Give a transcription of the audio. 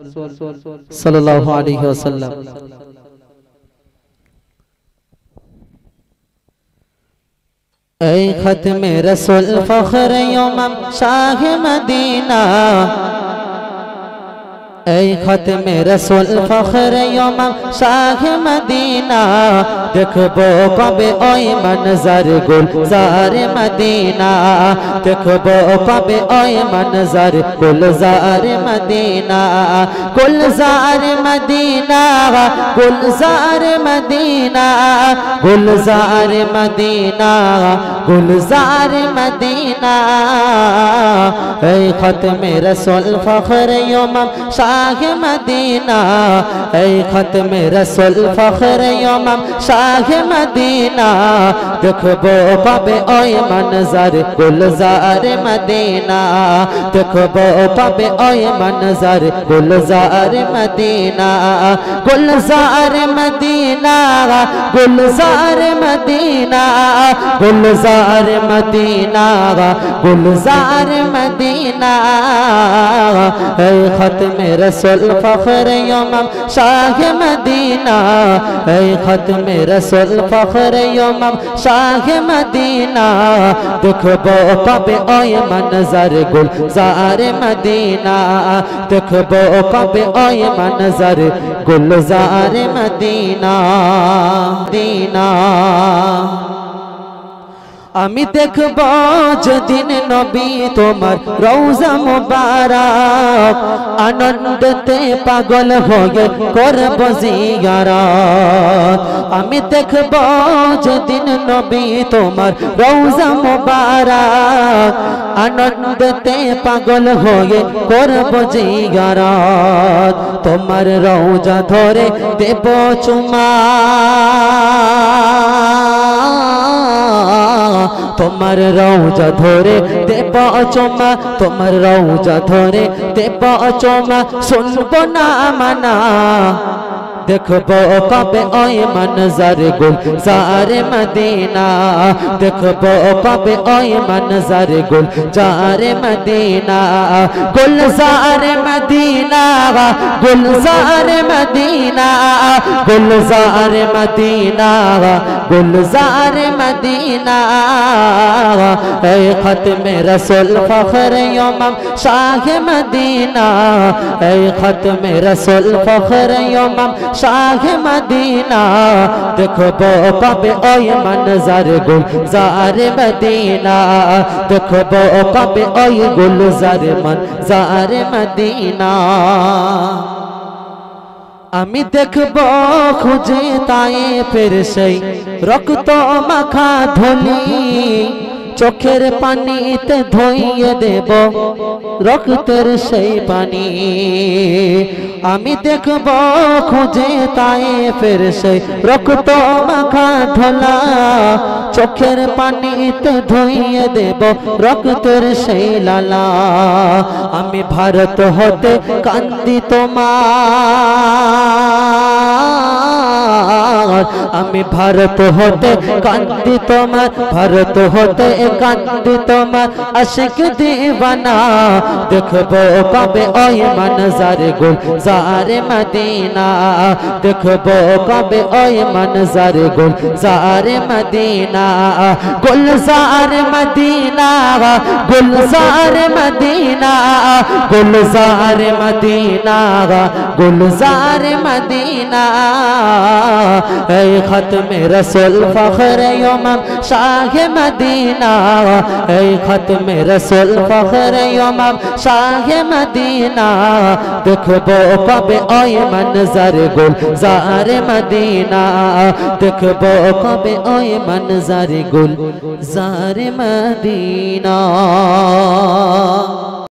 सल्लल्लाहु अलैहि वसल्लम। ऐ खत्म रसूल फख्र यमम शाह मदीना, ऐ खत्म रसूल फख्र यमम शाह मदीना, देखबो कबे ओई मंजर गुलजार मदीना, देखबो कबे ओई मंजर गुलजार मदीना, गुलजार मदीना, गुलजार मदीना, गुलजार मदीना, गुलजार मदीना। ऐ खत्म रसूल फख्र यमम शाह मदीना, ऐ खत्म रसूल फख्र यमम शाह मदीना, देखबो कबे ओई मंजर गुलजार मदीना, देखबो कबे ओई मंजर गुलजार मदीना, गुलजार मदीना, गुलजार मदीना, गुलजार मदीना, गुलजार मदीना। ऐ खत्म रसूल फख्र यमम शाह मदीना, ऐ खत्म रसूल फख्र यमम शाह मदीना, देखबो कबे ओई मंजर गुलजार मदीना, देखबो कबे ओई मंजर गुलजार मदीना दीना। आमी देखबो जेदिन नबी तोमार रौजा मुबारक, आनंदते पागल होये करब जियारत। आमी देखबो जेदिन नबी तोमार रौजा मुबारक, आनंदते पागल होये करब जियारत। तोमार रौजा धरे देब चुमा, তোমার রওজা ধরে দেব চুমা, তোমার রওজা ধরে দেব চুমা, শুনবো না মানা, देखबो कबे ओई मंजर गुलजार मदीना, देखबो कबे ओई मंजर गुलजार मदीना, गुलजार मदीना, गुलजार मदीना, गुलजार मदीना, गुलजार मदीना। ऐ खत्म रसूल फख्र यमम शाह मदीना, ऐ खत्म रसूल फख्र यमम शाह मदीना, देखबो कबे ओई मंजर गुलजार मदीना, देखबो कबे ओई गुलजार मंजर मदीना। आमी देखबो खुजे ताए फिर সেই রক্ত মাখা ধুলি, চোখের পানিতে ধুইয়ে দেব রক্তের সেই পানি। আমি দেখব খুঁজে তায়ে ফের সেই রক্ত মাখা ধোলা, চোখের পানিতে ধুইয়ে দেব রক্তের সেই লালা। আমি ভারত হতে কান্দি তোমার, আমি ভারত হতে কান্দি তোমার, ভারত হতে কান্দি তোমার আশিক দিওয়ানা, দেখবো কবে ওই मंजर गुलजार मदीना, देखबो कबे ओई मंजर गुलजार मदीना, गुलजार मदीना, गुलजार मदीना, गुलजार मदीना, गुलजार मदीना। ऐ खत्म रसूल फख्र यमम शाह मदीना, ऐ खत्म रसूल फख्र यमम शाह मदीना, देखबो कबे ओई मंजर गुलजार मदीना, देखबो कबे ओई मंजर गुलजार मदीना।